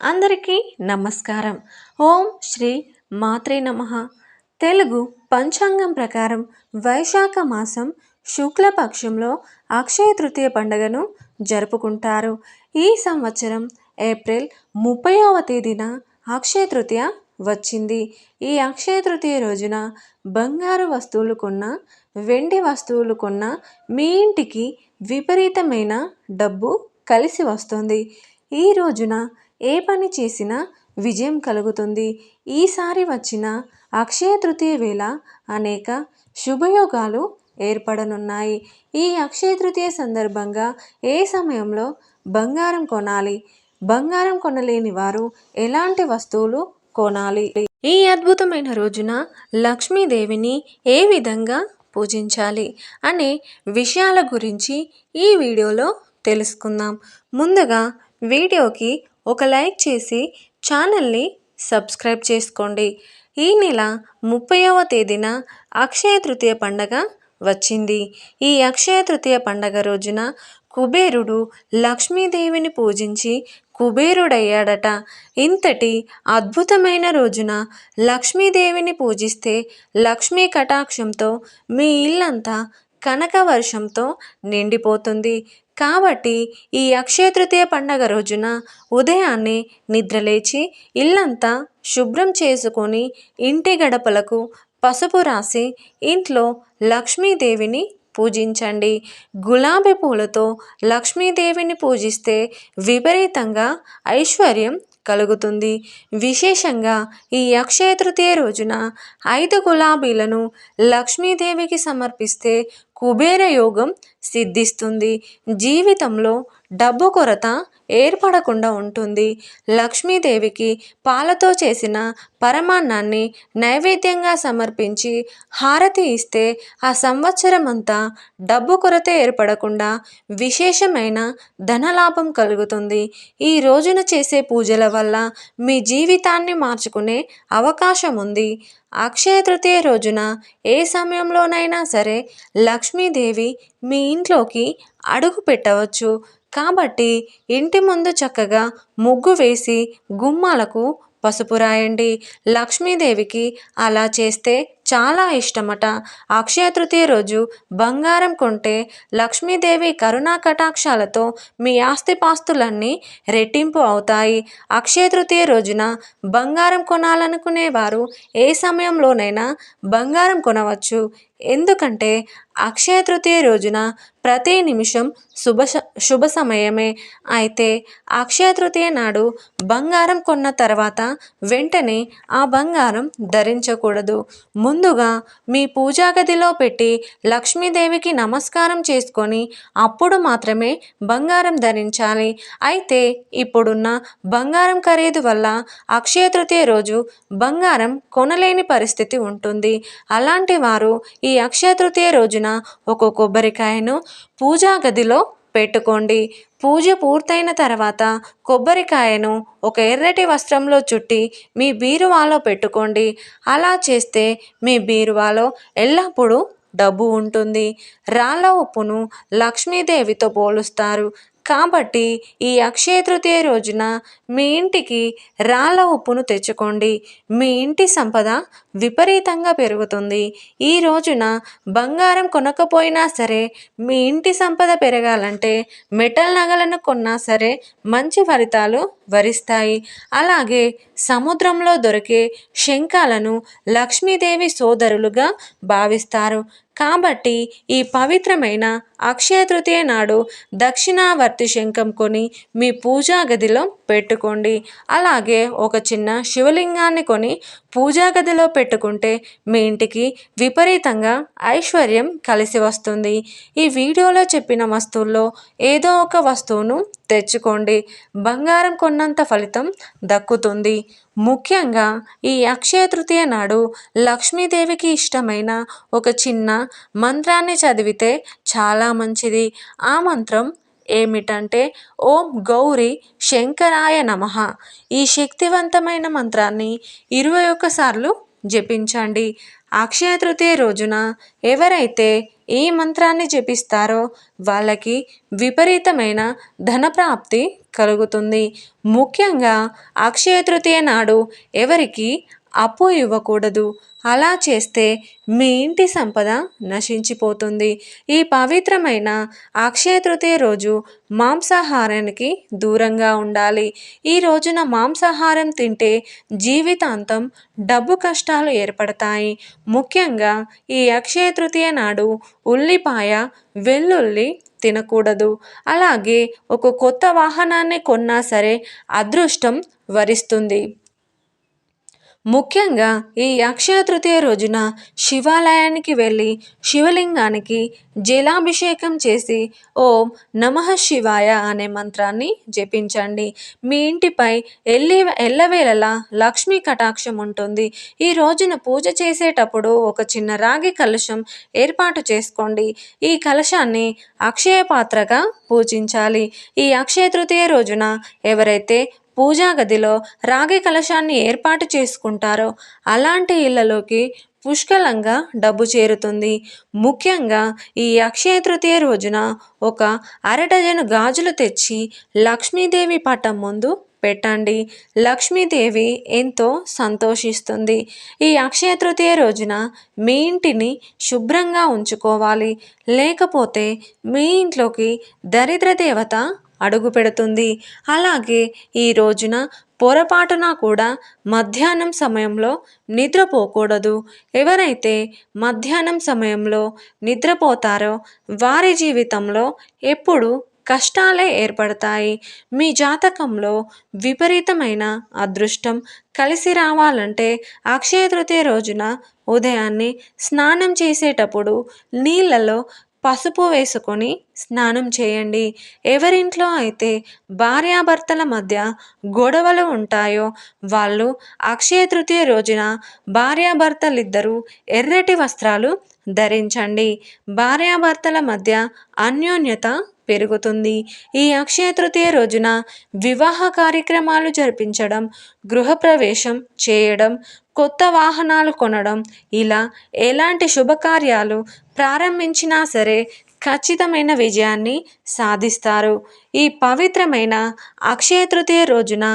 అందరికీ నమస్కారం. ఓం శ్రీ మాత్రే నమః. తెలుగు పంచాంగం ప్రకారం వైశాఖ మాసం శుక్లపక్షంలో అక్షయ తృతీయ పండుగను జరుపుకుంటారు. ఈ సంవత్సరం ఏప్రిల్ 30వ తేదీన అక్షయ తృతీయ వచ్చింది. ఈ అక్షయ తృతీయ రోజున బంగారు వస్తువులు కొన్నా, వెండి వస్తువులు కొన్నా మీ ఇంటికి విపరీతమైన డబ్బు కలిసి వస్తుంది. ఈ రోజున ఏ పని చేసినా విజయం కలుగుతుంది. ఈసారి వచ్చిన అక్షయ తృతీయ వేళ అనేక శుభయోగాలు ఏర్పడనున్నాయి. ఈ అక్షయ తృతీయ సందర్భంగా ఏ సమయంలో బంగారం కొనాలి, బంగారం కొనలేని వారు ఎలాంటి వస్తువులు కొనాలి, ఈ అద్భుతమైన రోజున లక్ష్మీదేవిని ఏ విధంగా పూజించాలి అనే విషయాల గురించి ఈ వీడియోలో తెలుసుకుందాం. ముందుగా వీడియోకి ఒక లైక్ చేసి ఛానల్ని సబ్స్క్రైబ్ చేసుకోండి. ఈ నెల 30వ తేదీన అక్షయ తృతీయ పండగ వచ్చింది. ఈ అక్షయ తృతీయ పండగ రోజున కుబేరుడు లక్ష్మీదేవిని పూజించి కుబేరుడయ్యాడట. ఇంతటి అద్భుతమైన రోజున లక్ష్మీదేవిని పూజిస్తే లక్ష్మీ కటాక్షంతో మీ ఇల్లంతా కనక వర్షంతో నిండిపోతుంది. కాబట్టి ఈ అక్షయ తృతీయ పండగ రోజున ఉదయాన్నే నిద్రలేచి ఇల్లంతా శుభ్రం చేసుకొని ఇంటి గడపలకు పసుపు రాసి ఇంట్లో లక్ష్మీదేవిని పూజించండి. గులాబీ పూలతో లక్ష్మీదేవిని పూజిస్తే విపరీతంగా ఐశ్వర్యం కలుగుతుంది. విశేషంగా ఈ అక్షయ తృతీయ రోజున 5 గులాబీలను లక్ష్మీదేవికి సమర్పిస్తే కుబేర యోగం సిద్ధిస్తుంది. జీవితంలో డబ్బు కొరత ఏర్పడకుండా ఉంటుంది. లక్ష్మీదేవికి పాలతో చేసిన పరమాన్నాన్ని నైవేద్యంగా సమర్పించి హారతి ఇస్తే ఆ సంవత్సరం అంతా డబ్బు కొరత ఏర్పడకుండా విశేషమైన ధనలాభం కలుగుతుంది. ఈ రోజున చేసే పూజల వల్ల మీ జీవితాన్ని మార్చుకునే అవకాశం ఉంది. అక్షయ తృతీయ రోజున ఏ సమయంలోనైనా సరే లక్ష్మీదేవి మీ ఇంట్లోకి అడుగు పెట్టవచ్చు. కాబట్టి ఇంటి ముందు చక్కగా ముగ్గు వేసి గుమ్మాలకు పసుపు రాయండి. లక్ష్మీదేవికి అలా చేస్తే చాలా ఇష్టమట. అక్షయ తృతీయ రోజు బంగారం కొంటే లక్ష్మీదేవి కరుణా కటాక్షాలతో మీ ఆస్తిపాస్తులన్నీ రెట్టింపు అవుతాయి. అక్షయ తృతీయ రోజున బంగారం కొనాలనుకునేవారు ఏ సమయంలోనైనా బంగారం కొనవచ్చు. ఎందుకంటే అక్షయ తృతీయ రోజున ప్రతి నిమిషం శుభ సమయమే. అయితే అక్షయ తృతీయ నాడు బంగారం కొన్న తర్వాత వెంటనే ఆ బంగారం ధరించకూడదు. ముందుగా మీ పూజా గదిలో పెట్టి లక్ష్మీదేవికి నమస్కారం చేసుకొని అప్పుడు మాత్రమే బంగారం ధరించాలి. అయితే ఇప్పుడున్న బంగారం ఖరీదు వల్ల అక్షయ తృతీయ రోజు బంగారం కొనలేని పరిస్థితి ఉంటుంది. అలాంటి వారు ఈ అక్షయ తృతీయ రోజున ఒక కొబ్బరికాయను పూజా గదిలో పెట్టుకోండి. పూజ పూర్తయిన తర్వాత కొబ్బరికాయను ఒక ఎర్రటి వస్త్రంలో చుట్టి మీ బీరువాలో పెట్టుకోండి. అలా చేస్తే మీ బీరువాలో ఎల్లప్పుడూ డబ్బు ఉంటుంది. రాళ్ళ ఉప్పును లక్ష్మీదేవితో పోలుస్తారు. కాబట్టి ఈ అక్షయ తృతీయ రోజున మీ ఇంటికి రాళ్ళ ఉప్పును తెచ్చుకోండి. మీ ఇంటి సంపద విపరీతంగా పెరుగుతుంది. ఈ రోజున బంగారం కొనకపోయినా సరే మీ ఇంటి సంపద పెరగాలంటే మెటల్ నగలను కొన్నా సరే మంచి ఫలితాలు వరిస్తాయి. అలాగే సముద్రంలో దొరికే శంఖాలను లక్ష్మీదేవి సోదరులుగా భావిస్తారు. కాబట్టి ఈ పవిత్రమైన అక్షయ తృతీయ నాడు దక్షిణావర్తి శంఖం కొని మీ పూజా గదిలో పెట్టుకోండి. అలాగే ఒక చిన్న శివలింగాన్ని కొని పూజా గదిలో పెట్టుకుంటే మీ ఇంటికి విపరీతంగా ఐశ్వర్యం కలిసి వస్తుంది. ఈ వీడియోలో చెప్పిన వస్తువుల్లో ఏదో ఒక వస్తువును తెచ్చుకోండి. బంగారం కొన్నంత ఫలితం దక్కుతుంది. ముఖ్యంగా ఈ అక్షయ తృతీయ నాడు లక్ష్మీదేవికి ఇష్టమైన ఒక చిన్న మంత్రాన్ని చదివితే చాలా మంచిది. ఆ మంత్రం ఏమిటంటే ఓం గౌరీ శంకరాయ నమః. ఈ శక్తివంతమైన మంత్రాన్ని 21 సార్లు జపించండి. అక్షయ తృతీయ రోజున ఎవరైతే ఈ మంత్రాన్ని జపిస్తారో వాళ్ళకి విపరీతమైన ధనప్రాప్తి కలుగుతుంది. ముఖ్యంగా అక్షయ తృతీయ నాడు ఎవరికి అప్పు ఇవ్వకూడదు. అలా చేస్తే మీ ఇంటి సంపద నశించిపోతుంది. ఈ పవిత్రమైన అక్షయ తృతీయ రోజు మాంసాహారానికి దూరంగా ఉండాలి. ఈ రోజున మాంసాహారం తింటే జీవితాంతం డబ్బు కష్టాలు ఏర్పడతాయి. ముఖ్యంగా ఈ అక్షయ తృతీయ నాడు ఉల్లిపాయ, వెల్లుల్లి తినకూడదు. అలాగే ఒక కొత్త వాహనాన్ని కొన్నా సరే అదృష్టం వరిస్తుంది. ముఖ్యంగా ఈ అక్షయ తృతీయ రోజున శివాలయానికి వెళ్ళి శివలింగానికి జలాభిషేకం చేసి ఓం నమః శివాయ అనే మంత్రాన్ని జపించండి. మీ ఇంటిపై ఎల్లవేళలా లక్ష్మీ కటాక్షం ఉంటుంది. ఈ రోజున పూజ చేసేటప్పుడు ఒక చిన్న రాగి కలశం ఏర్పాటు చేసుకోండి. ఈ కలశాన్ని అక్షయ పాత్రగా పూజించాలి. ఈ అక్షయ తృతీయ రోజున ఎవరైతే పూజా గదిలో రాగి కలశాన్ని ఏర్పాటు చేసుకుంటారో అలాంటి ఇళ్లలోకి పుష్కలంగా డబ్బు చేరుతుంది. ముఖ్యంగా ఈ అక్షయ తృతీయ రోజున ఒక అరడజను గాజులు తెచ్చి లక్ష్మీదేవి పటం ముందు పెట్టండి. లక్ష్మీదేవి ఎంతో సంతోషిస్తుంది. ఈ అక్షయ తృతీయ రోజున మీ ఇంటిని శుభ్రంగా ఉంచుకోవాలి. లేకపోతే మీ ఇంట్లోకి దరిద్ర దేవత అడుగు పెడుతుంది. అలాగే ఈ రోజున పొరపాటున కూడా మధ్యాహ్నం సమయంలో నిద్రపోకూడదు. ఎవరైతే మధ్యాహ్నం సమయంలో నిద్రపోతారో వారి జీవితంలో ఎప్పుడు కష్టాలే ఏర్పడతాయి. మీ జాతకంలో విపరీతమైన అదృష్టం కలిసి రావాలంటే అక్షయ తృతీయ రోజున ఉదయాన్నే స్నానం చేసేటప్పుడు నీళ్ళలో పసుపు వేసుకొని స్నానం చేయండి. ఎవరింట్లో అయితే భార్యాభర్తల మధ్య గొడవలు ఉంటాయో వాళ్ళు అక్షయ తృతీయ రోజున భార్యాభర్తలిద్దరూ ఎర్రటి వస్త్రాలు ధరించండి. భార్యాభర్తల మధ్య అన్యోన్యత పెరుగుతుంది. ఈ అక్షయ తృతీయ రోజున వివాహ కార్యక్రమాలు జరిపించడం, గృహప్రవేశం చేయడం, కొత్త వాహనాలు కొనడం ఇలా ఎలాంటి శుభకార్యాలు ప్రారంభించినా సరే ఖచ్చితమైన విజయాన్ని సాధిస్తారు. ఈ పవిత్రమైన అక్షయ తృతీయ రోజున